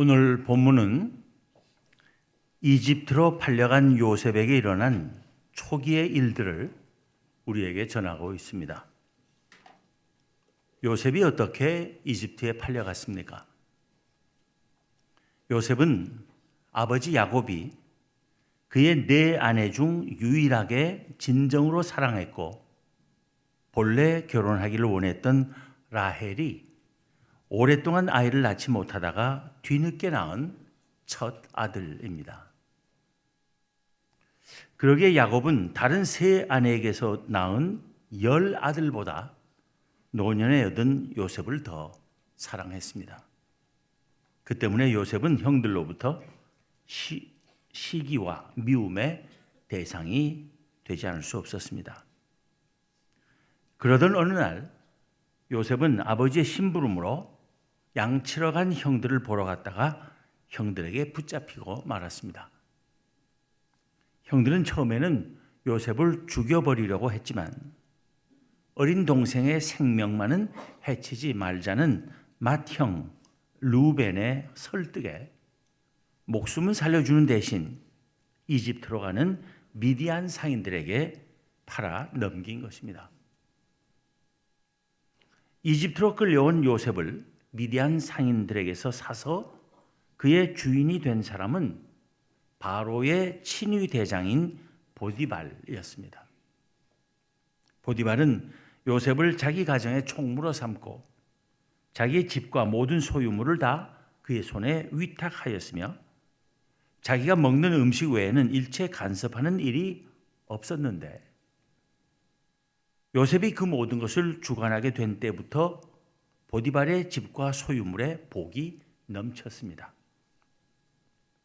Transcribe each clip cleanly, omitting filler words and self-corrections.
오늘 본문은 이집트로 팔려간 요셉에게 일어난 초기의 일들을 우리에게 전하고 있습니다. 요셉이 어떻게 이집트에 팔려갔습니까? 요셉은 아버지 야곱이 그의 네 아내 중 유일하게 진정으로 사랑했고 본래 결혼하기를 원했던 라헬이 오랫동안 아이를 낳지 못하다가 뒤늦게 낳은 첫 아들입니다. 그러기에 야곱은 다른 세 아내에게서 낳은 10아들보다 노년에 얻은 요셉을 더 사랑했습니다. 그 때문에 요셉은 형들로부터 시기와 미움의 대상이 되지 않을 수 없었습니다. 그러던 어느 날 요셉은 아버지의 심부름으로 양치러 간 형들을 보러 갔다가 형들에게 붙잡히고 말았습니다. 형들은 처음에는 요셉을 죽여버리려고 했지만 어린 동생의 생명만은 해치지 말자는 맏형 루벤의 설득에 목숨을 살려주는 대신 이집트로 가는 미디안 상인들에게 팔아 넘긴 것입니다. 이집트로 끌려온 요셉을 미디안 상인들에게서 사서 그의 주인이 된 사람은 바로의 친위 대장인 보디발이었습니다. 보디발은 요셉을 자기 가정의 총무로 삼고 자기의 집과 모든 소유물을 다 그의 손에 위탁하였으며 자기가 먹는 음식 외에는 일체 간섭하는 일이 없었는데 요셉이 그 모든 것을 주관하게 된 때부터 보디발의 집과 소유물에 복이 넘쳤습니다.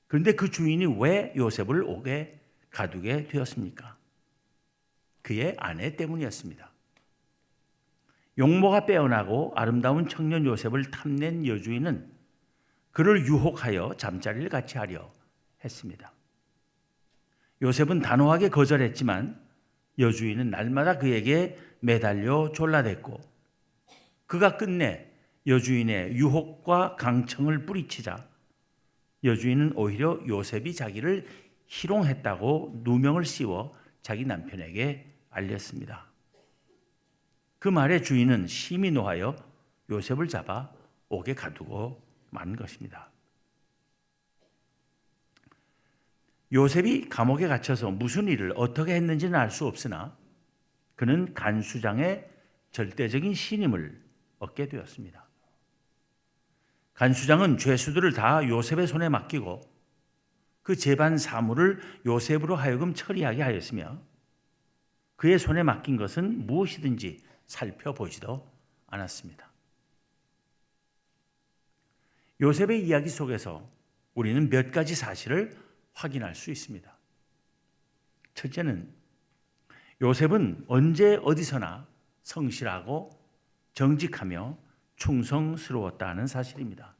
그런데 그 주인이 왜 요셉을 옥에 가두게 되었습니까? 그의 아내 때문이었습니다. 용모가 빼어나고 아름다운 청년 요셉을 탐낸 여주인은 그를 유혹하여 잠자리를 같이 하려 했습니다. 요셉은 단호하게 거절했지만 여주인은 날마다 그에게 매달려 졸라댔고 그가 끝내 여주인의 유혹과 강청을 뿌리치자 여주인은 오히려 요셉이 자기를 희롱했다고 누명을 씌워 자기 남편에게 알렸습니다. 그 말에 주인은 심히 노하여 요셉을 잡아 옥에 가두고 만 것입니다. 요셉이 감옥에 갇혀서 무슨 일을 어떻게 했는지는 알 수 없으나 그는 간수장의 절대적인 신임을 얻게 되었습니다. 간수장은 죄수들을 다 요셉의 손에 맡기고 그 재반 사물을 요셉으로 하여금 처리하게 하였으며 그의 손에 맡긴 것은 무엇이든지 살펴보지도 않았습니다. 요셉의 이야기 속에서 우리는 몇 가지 사실을 확인할 수 있습니다. 첫째는 요셉은 언제 어디서나 성실하고 정직하며 충성스러웠다는 사실입니다.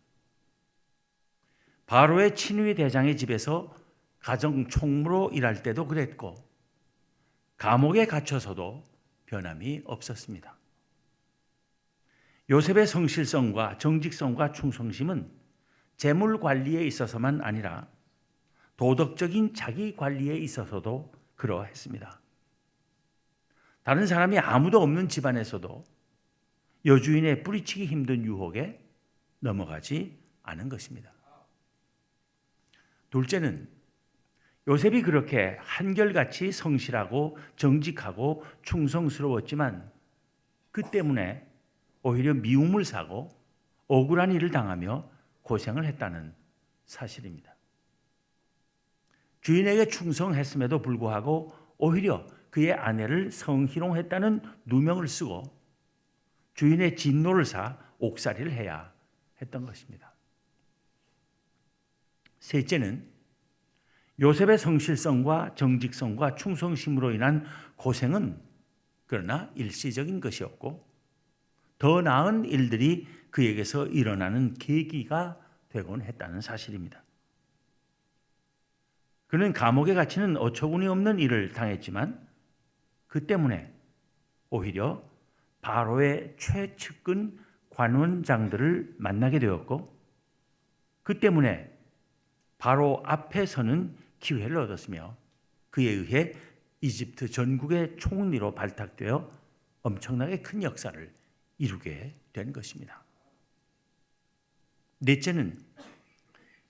바로의 친위 대장의 집에서 가정 총무로 일할 때도 그랬고 감옥에 갇혀서도 변함이 없었습니다. 요셉의 성실성과 정직성과 충성심은 재물 관리에 있어서만 아니라 도덕적인 자기 관리에 있어서도 그러했습니다. 다른 사람이 아무도 없는 집안에서도 여주인의 뿌리치기 힘든 유혹에 넘어가지 않은 것입니다. 둘째는 요셉이 그렇게 한결같이 성실하고 정직하고 충성스러웠지만 그 때문에 오히려 미움을 사고 억울한 일을 당하며 고생을 했다는 사실입니다. 주인에게 충성했음에도 불구하고 오히려 그의 아내를 성희롱했다는 누명을 쓰고 주인의 진노를 사 옥살이를 해야 했던 것입니다. 셋째는 요셉의 성실성과 정직성과 충성심으로 인한 고생은 그러나 일시적인 것이었고 더 나은 일들이 그에게서 일어나는 계기가 되곤 했다는 사실입니다. 그는 감옥에 갇히는 어처구니 없는 일을 당했지만 그 때문에 오히려 바로의 최측근 관원장들을 만나게 되었고 그 때문에 바로 앞에 서는 기회를 얻었으며 그에 의해 이집트 전국의 총리로 발탁되어 엄청나게 큰 역사를 이루게 된 것입니다. 넷째는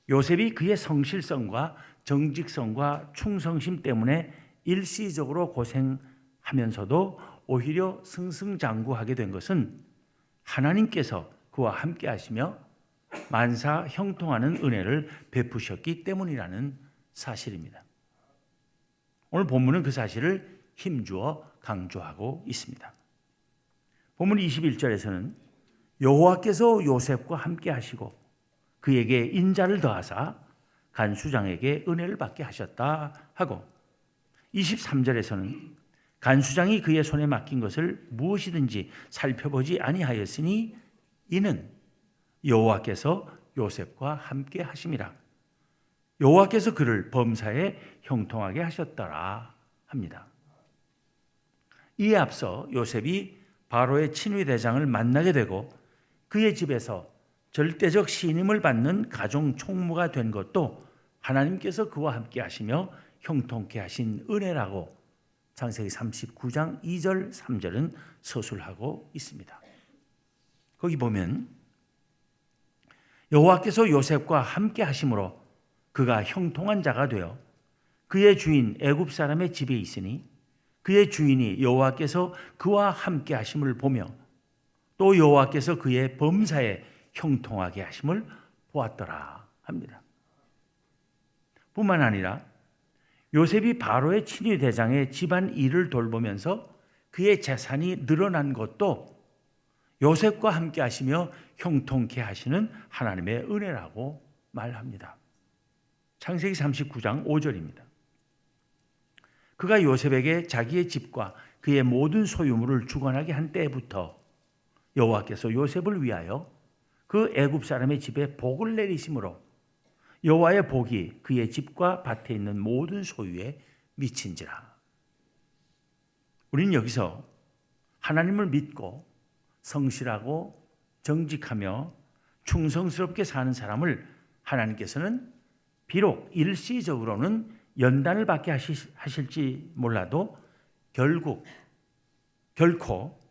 요셉이 그의 성실성과 정직성과 충성심 때문에 일시적으로 고생하면서도 오히려 승승장구하게 된 것은 하나님께서 그와 함께 하시며 만사 형통하는 은혜를 베푸셨기 때문이라는 사실입니다. 오늘 본문은 그 사실을 힘주어 강조하고 있습니다. 본문 21절에서는 여호와께서 요셉과 함께 하시고 그에게 인자를 더하사 간수장에게 은혜를 받게 하셨다 하고 23절에서는 간수장이 그의 손에 맡긴 것을 무엇이든지 살펴보지 아니하였으니 이는 여호와께서 요셉과 함께 하심이라. 여호와께서 그를 범사에 형통하게 하셨더라 합니다. 이에 앞서 요셉이 바로의 친위대장을 만나게 되고 그의 집에서 절대적 신임을 받는 가정 총무가 된 것도 하나님께서 그와 함께 하시며 형통케 하신 은혜라고 창세기 39장 2절 3절은 서술하고 있습니다. 거기 보면 여호와께서 요셉과 함께 하심으로 그가 형통한 자가 되어 그의 주인 애굽 사람의 집에 있으니 그의 주인이 여호와께서 그와 함께 하심을 보며 또 여호와께서 그의 범사에 형통하게 하심을 보았더라 합니다. 뿐만 아니라 요셉이 바로의 친위 대장의 집안 일을 돌보면서 그의 재산이 늘어난 것도 요셉과 함께 하시며 형통케 하시는 하나님의 은혜라고 말합니다. 창세기 39장 5절입니다. 그가 요셉에게 자기의 집과 그의 모든 소유물을 주관하게 한 때부터 여호와께서 요셉을 위하여 그 애굽 사람의 집에 복을 내리심으로 여호와의 복이 그의 집과 밭에 있는 모든 소유에 미친지라. 우리는 여기서 하나님을 믿고 성실하고 정직하며 충성스럽게 사는 사람을 하나님께서는 비록 일시적으로는 연단을 받게 하실지 몰라도 결코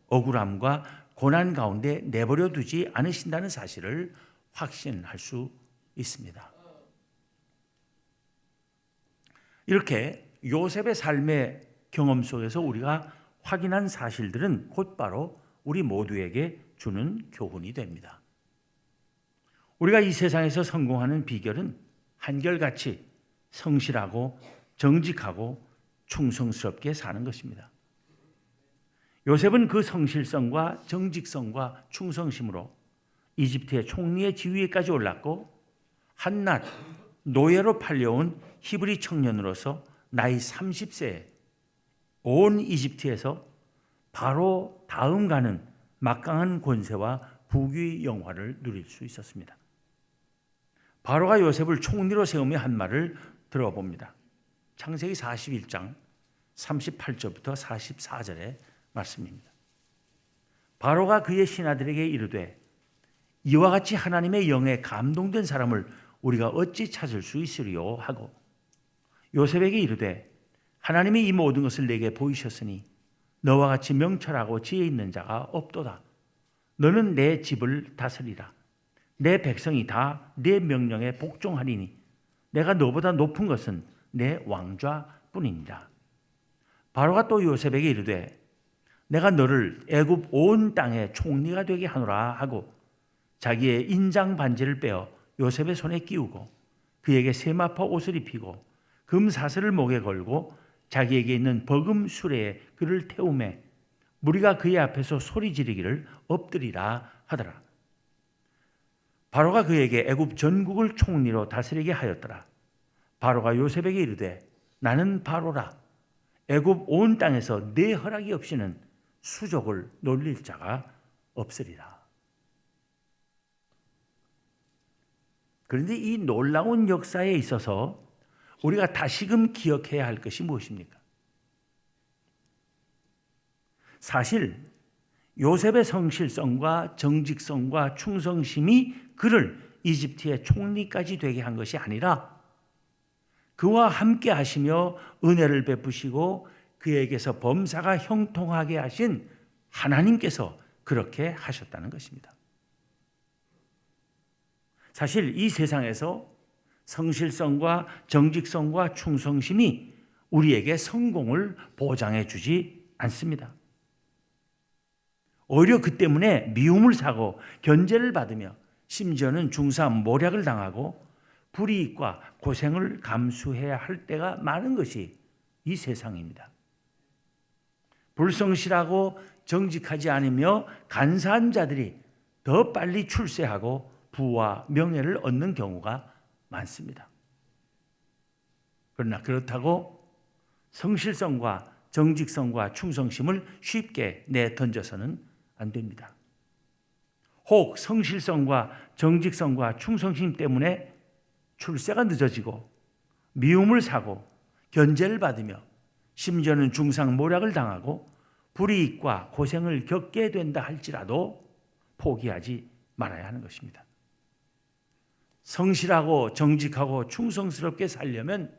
억울함과 고난 가운데 내버려 두지 않으신다는 사실을 확신할 수 있습니다. 이렇게 요셉의 삶의 경험 속에서 우리가 확인한 사실들은 곧바로 우리 모두에게 주는 교훈이 됩니다. 우리가 이 세상에서 성공하는 비결은 한결같이 성실하고 정직하고 충성스럽게 사는 것입니다. 요셉은 그 성실성과 정직성과 충성심으로 이집트의 총리의 지위에까지 올랐고 한낱 노예로 팔려온 히브리 청년으로서 나이 30세에 온 이집트에서 바로 다음 가는 막강한 권세와 부귀 영화를 누릴 수 있었습니다. 바로가 요셉을 총리로 세우며 한 말을 들어봅니다. 창세기 41장 38절부터 44절의 말씀입니다. 바로가 그의 신하들에게 이르되 이와 같이 하나님의 영에 감동된 사람을 우리가 어찌 찾을 수 있으리요 하고 요셉에게 이르되 하나님이 이 모든 것을 내게 보이셨으니 너와 같이 명철하고 지혜 있는 자가 없도다. 너는 내 집을 다스리라. 내 백성이 다 내 명령에 복종하리니 내가 너보다 높은 것은 내 왕좌뿐이니라. 바로가 또 요셉에게 이르되 내가 너를 애굽 온 땅의 총리가 되게 하노라 하고 자기의 인장 반지를 빼어 요셉의 손에 끼우고 그에게 세마포 옷을 입히고 금 사슬을 목에 걸고 자기에게 있는 버금 수레에 그를 태우매 무리가 그의 앞에서 소리 지르기를 엎드리라 하더라. 바로가 그에게 애굽 전국을 총리로 다스리게 하였더라. 바로가 요셉에게 이르되 나는 바로라. 애굽 온 땅에서 내 허락이 없이는 수족을 놀릴 자가 없으리라. 그런데 이 놀라운 역사에 있어서 우리가 다시금 기억해야 할 것이 무엇입니까? 사실 요셉의 성실성과 정직성과 충성심이 그를 이집트의 총리까지 되게 한 것이 아니라 그와 함께 하시며 은혜를 베푸시고 그에게서 범사가 형통하게 하신 하나님께서 그렇게 하셨다는 것입니다. 사실 이 세상에서 성실성과 정직성과 충성심이 우리에게 성공을 보장해 주지 않습니다. 오히려 그 때문에 미움을 사고 견제를 받으며 심지어는 중사 모략을 당하고 불이익과 고생을 감수해야 할 때가 많은 것이 이 세상입니다. 불성실하고 정직하지 않으며 간사한 자들이 더 빨리 출세하고 부와 명예를 얻는 경우가 많습니다. 그러나 그렇다고 성실성과 정직성과 충성심을 쉽게 내던져서는 안 됩니다. 혹 성실성과 정직성과 충성심 때문에 출세가 늦어지고 미움을 사고 견제를 받으며 심지어는 중상모략을 당하고 불이익과 고생을 겪게 된다 할지라도 포기하지 말아야 하는 것입니다. 성실하고 정직하고 충성스럽게 살려면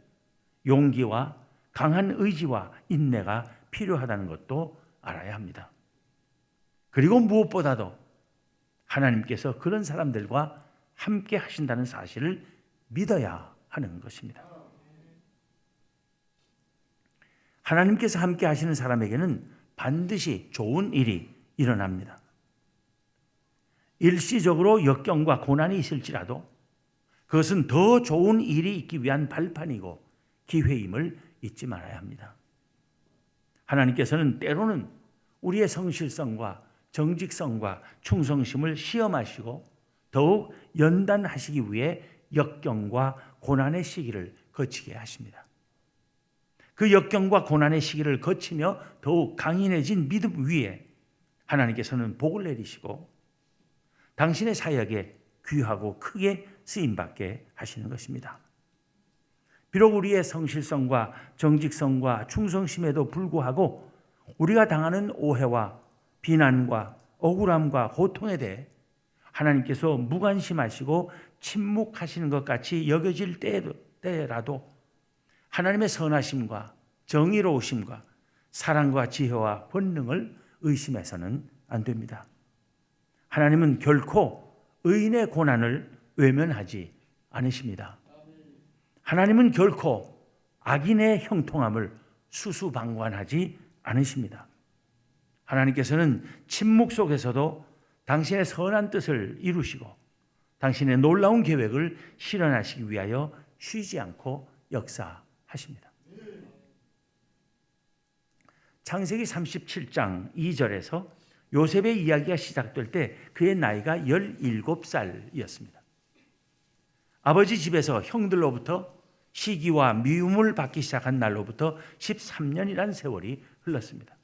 용기와 강한 의지와 인내가 필요하다는 것도 알아야 합니다. 그리고 무엇보다도 하나님께서 그런 사람들과 함께 하신다는 사실을 믿어야 하는 것입니다. 하나님께서 함께 하시는 사람에게는 반드시 좋은 일이 일어납니다. 일시적으로 역경과 고난이 있을지라도 그것은 더 좋은 일이 있기 위한 발판이고 기회임을 잊지 말아야 합니다. 하나님께서는 때로는 우리의 성실성과 정직성과 충성심을 시험하시고 더욱 연단하시기 위해 역경과 고난의 시기를 거치게 하십니다. 그 역경과 고난의 시기를 거치며 더욱 강인해진 믿음 위에 하나님께서는 복을 내리시고 당신의 사역에 귀하고 크게 쓰임받게 하시는 것입니다. 비록 우리의 성실성과 정직성과 충성심에도 불구하고 우리가 당하는 오해와 비난과 억울함과 고통에 대해 하나님께서 무관심하시고 침묵하시는 것 같이 여겨질 때라도 하나님의 선하심과 정의로우심과 사랑과 지혜와 권능을 의심해서는 안 됩니다. 하나님은 결코 의인의 고난을 외면하지 않으십니다. 하나님은 결코 악인의 형통함을 수수방관하지 않으십니다. 하나님께서는 침묵 속에서도 당신의 선한 뜻을 이루시고 당신의 놀라운 계획을 실현하시기 위하여 쉬지 않고 역사하십니다. 창세기 37장 2절에서 요셉의 이야기가 시작될 때 그의 나이가 17살이었습니다. 아버지 집에서 형들로부터 시기와 미움을 받기 시작한 날로부터 13년이라는 세월이 흘렀습니다.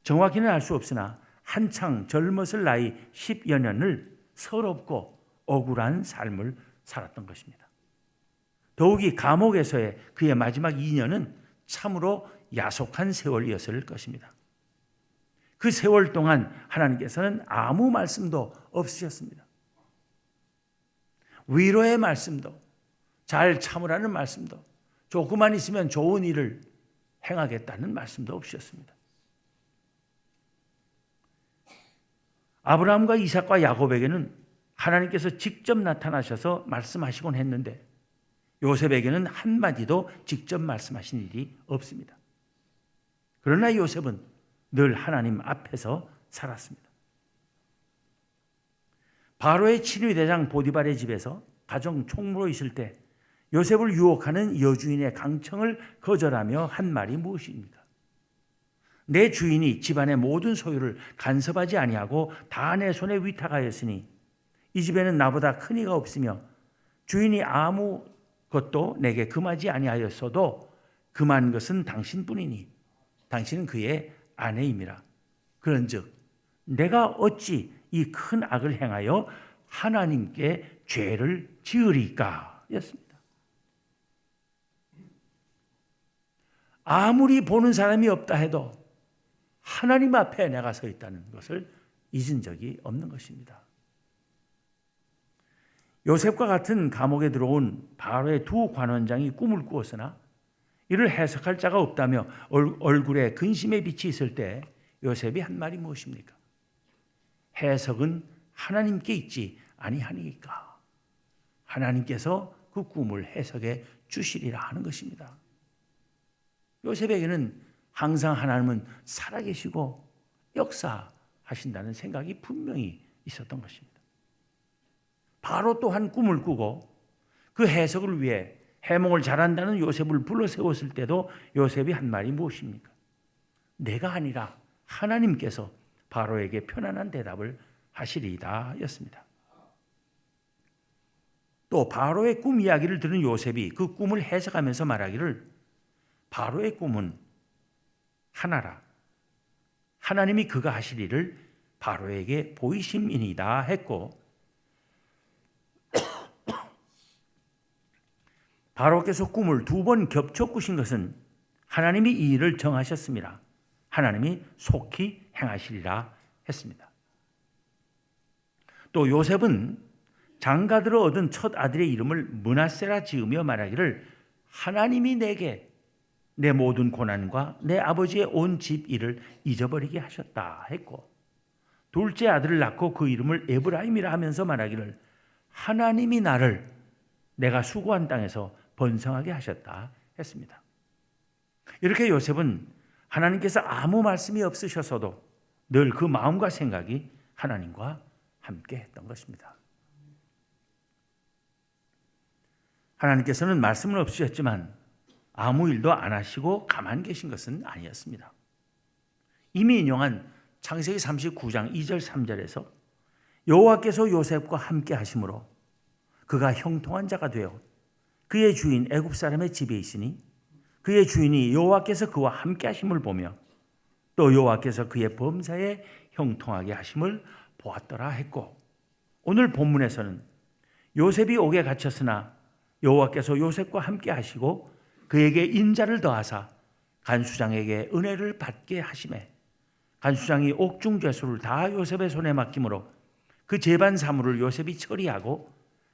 정확히는 알 수 없으나 한창 젊었을 나이 10여 년을 서럽고 억울한 삶을 살았던 것입니다. 더욱이 감옥에서의 그의 마지막 2년은 참으로 야속한 세월이었을 것입니다. 그 세월 동안 하나님께서는 아무 말씀도 없으셨습니다. 위로의 말씀도, 잘 참으라는 말씀도, 조금만 있으면 좋은 일을 행하겠다는 말씀도 없으셨습니다. 아브라함과 이삭과 야곱에게는 하나님께서 직접 나타나셔서 말씀하시곤 했는데 요셉에게는 한마디도 직접 말씀하신 일이 없습니다. 그러나 요셉은 늘 하나님 앞에서 살았습니다. 바로의 친위대장 보디발의 집에서 가정 총무로 있을 때 요셉을 유혹하는 여주인의 강청을 거절하며 한 말이 무엇입니까? 내 주인이 집안의 모든 소유를 간섭하지 아니하고 다 내 손에 위탁하였으니 이 집에는 나보다 큰 이가 없으며 주인이 아무 것도 내게 금하지 아니하였어도 금한 것은 당신뿐이니 당신은 그의 아내임이라. 그런즉 내가 어찌 이 큰 악을 행하여 하나님께 죄를 지으리까? 였습니다. 아무리 보는 사람이 없다 해도 하나님 앞에 내가 서 있다는 것을 잊은 적이 없는 것입니다. 요셉과 같은 감옥에 들어온 바로의 두 관원장이 꿈을 꾸었으나 이를 해석할 자가 없다며 얼굴에 근심의 빛이 있을 때 요셉이 한 말이 무엇입니까? 해석은 하나님께 있지 아니하니까. 하나님께서 그 꿈을 해석해 주시리라 하는 것입니다. 요셉에게는 항상 하나님은 살아계시고 역사하신다는 생각이 분명히 있었던 것입니다. 바로 또한 꿈을 꾸고 그 해석을 위해 해몽을 잘한다는 요셉을 불러 세웠을 때도 요셉이 한 말이 무엇입니까? 내가 아니라 하나님께서 바로에게 편안한 대답을 하시리이다 였습니다. 또 바로의 꿈 이야기를 들은 요셉이 그 꿈을 해석하면서 말하기를 바로의 꿈은 하나라. 하나님이 그가 하실 일을 바로에게 보이심이니이다 했고 바로께서 꿈을 두 번 겹쳐 꾸신 것은 하나님이 이 일을 정하셨습니다. 하나님이 속히 행하시리라 했습니다. 또 요셉은 장가들어 얻은 첫 아들의 이름을 므낫세라 지으며 말하기를 하나님이 내게 내 모든 고난과 내 아버지의 온 집 일을 잊어버리게 하셨다 했고 둘째 아들을 낳고 그 이름을 에브라임이라 하면서 말하기를 하나님이 나를 내가 수고한 땅에서 번성하게 하셨다 했습니다. 이렇게 요셉은 하나님께서 아무 말씀이 없으셔서도 늘 그 마음과 생각이 하나님과 함께 했던 것입니다. 하나님께서는 말씀은 없으셨지만 아무 일도 안 하시고 가만히 계신 것은 아니었습니다. 이미 인용한 창세기 39장 2절 3절에서 여호와께서 요셉과 함께 하심으로 그가 형통한 자가 되어 그의 주인 애굽 사람의 집에 있으니 그의 주인이 여호와께서 그와 함께 하심을 보며 또 여호와께서 그의 범사에 형통하게 하심을 보았더라 했고 오늘 본문에서는 요셉이 옥에 갇혔으나 여호와께서 요셉과 함께 하시고 그에게 인자를 더하사 간수장에게 은혜를 받게 하심에 간수장이 옥중 죄수를 다 요셉의 손에 맡김으로 그 재반 사물을 요셉이 처리하고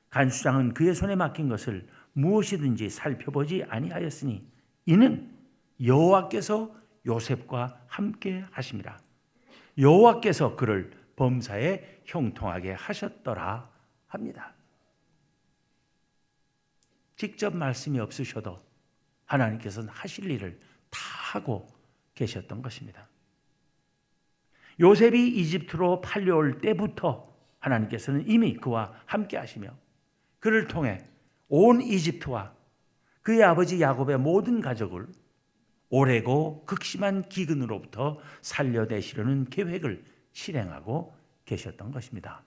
간수장은 그의 손에 맡긴 것을 무엇이든지 살펴보지 아니하였으니 이는 여호와께서 요셉과 함께 하심이라. 여호와께서 그를 범사에 형통하게 하셨더라 합니다. 직접 말씀이 없으셔도 하나님께서는 하실 일을 다 하고 계셨던 것입니다. 요셉이 이집트로 팔려올 때부터 하나님께서는 이미 그와 함께 하시며 그를 통해 온 이집트와 그의 아버지 야곱의 모든 가족을 오래고 극심한 기근으로부터 살려내시려는 계획을 실행하고 계셨던 것입니다.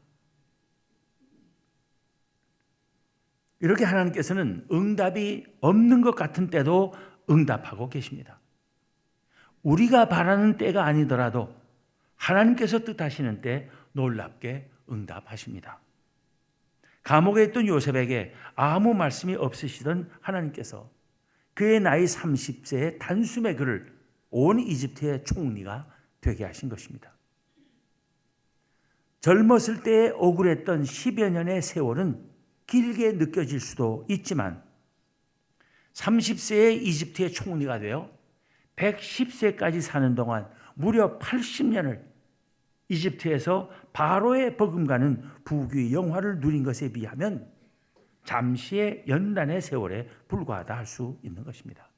이렇게 하나님께서는 응답이 없는 것 같은 때도 응답하고 계십니다. 우리가 바라는 때가 아니더라도 하나님께서 뜻하시는 때 놀랍게 응답하십니다. 감옥에 있던 요셉에게 아무 말씀이 없으시던 하나님께서 그의 나이 30세에 단숨에 그를 온 이집트의 총리가 되게 하신 것입니다. 젊었을 때에 억울했던 10여 년의 세월은 길게 느껴질 수도 있지만 30세에 이집트의 총리가 되어 110세까지 사는 동안 무려 80년을 이집트에서 바로의 버금가는 부귀 영화를 누린 것에 비하면 잠시의 연단의 세월에 불과하다 할 수 있는 것입니다.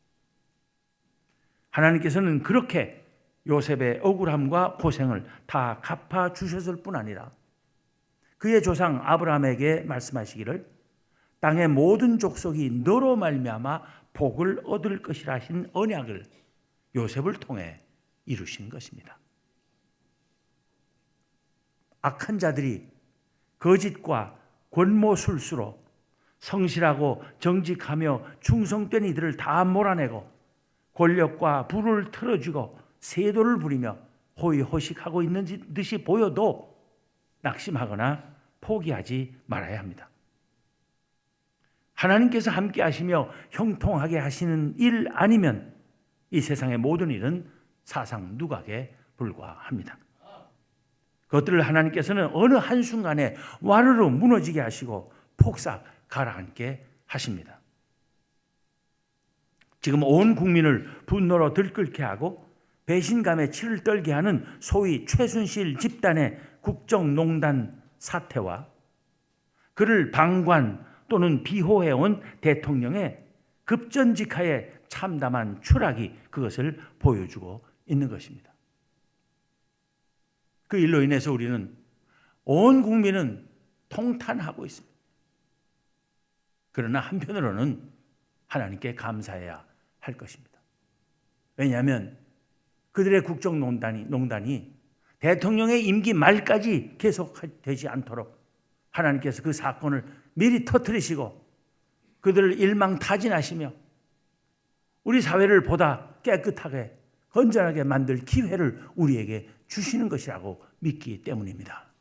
하나님께서는 그렇게 요셉의 억울함과 고생을 다 갚아주셨을 뿐 아니라 그의 조상 아브라함에게 말씀하시기를 땅의 모든 족속이 너로 말미암아 복을 얻을 것이라 하신 언약을 요셉을 통해 이루신 것입니다. 악한 자들이 거짓과 권모술수로 성실하고 정직하며 충성된 이들을 다 몰아내고 권력과 부를 틀어주고 세도를 부리며 호의호식하고 있는 듯이 보여도 낙심하거나 포기하지 말아야 합니다. 하나님께서 함께 하시며 형통하게 하시는 일 아니면 이 세상의 모든 일은 사상 누각에 불과합니다. 그것들을 하나님께서는 어느 한순간에 와르르 무너지게 하시고 폭삭 가라앉게 하십니다. 지금 온 국민을 분노로 들끓게 하고 배신감에 치를 떨게 하는 소위 최순실 집단의 국정농단 사태와 그를 방관 또는 비호해온 대통령의 급전직하에 참담한 추락이 그것을 보여주고 있는 것입니다. 그 일로 인해서 우리는 온 국민은 통탄하고 있습니다. 그러나 한편으로는 하나님께 감사해야 할 것입니다. 왜냐하면 그들의 국정농단이 대통령의 임기 말까지 계속되지 않도록 하나님께서 그 사건을 미리 터뜨리시고 그들을 일망타진하시며 우리 사회를 보다 깨끗하게 건전하게 만들 기회를 우리에게 주시는 것이라고 믿기 때문입니다.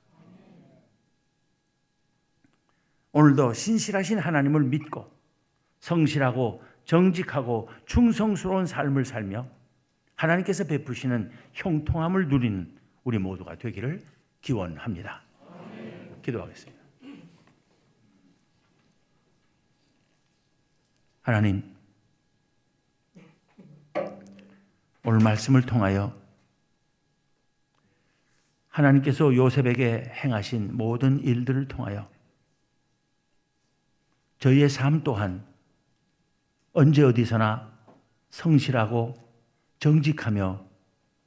오늘도 신실하신 하나님을 믿고 성실하고 정직하고 충성스러운 삶을 살며 하나님께서 베푸시는 형통함을 누리는 우리 모두가 되기를 기원합니다. 기도하겠습니다. 하나님, 오늘 말씀을 통하여 하나님께서 요셉에게 행하신 모든 일들을 통하여 저희의 삶 또한 언제 어디서나 성실하고 정직하며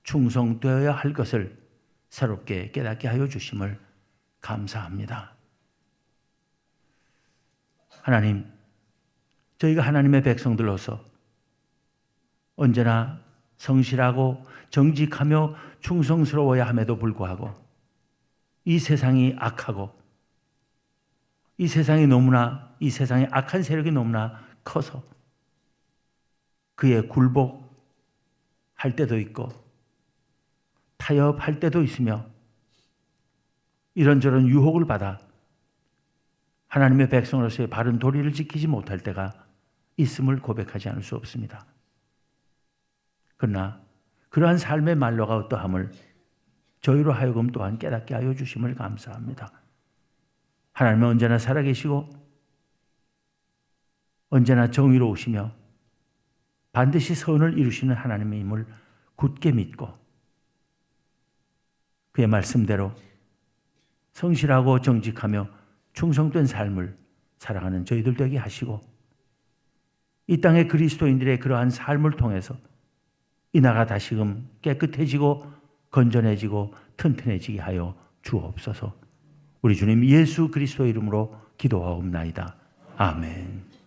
충성되어야 할 것을 새롭게 깨닫게 하여 주심을 감사합니다. 하나님, 저희가 하나님의 백성들로서 언제나 성실하고 정직하며 충성스러워야 함에도 불구하고 이 세상이 악하고 이 세상의 악한 세력이 너무나 커서 그에 굴복할 때도 있고 타협할 때도 있으며 이런저런 유혹을 받아 하나님의 백성으로서의 바른 도리를 지키지 못할 때가 있음을 고백하지 않을 수 없습니다. 그러나 그러한 삶의 말로가 어떠함을 저희로 하여금 또한 깨닫게 하여 주심을 감사합니다. 하나님은 언제나 살아계시고 언제나 정의로우시며 반드시 선을 이루시는 하나님임을 굳게 믿고 그의 말씀대로 성실하고 정직하며 충성된 삶을 살아가는 저희들 되게 하시고 이 땅의 그리스도인들의 그러한 삶을 통해서 이 나라가 다시금 깨끗해지고 건전해지고 튼튼해지게 하여 주옵소서. 우리 주님 예수 그리스도의 이름으로 기도하옵나이다. 아멘.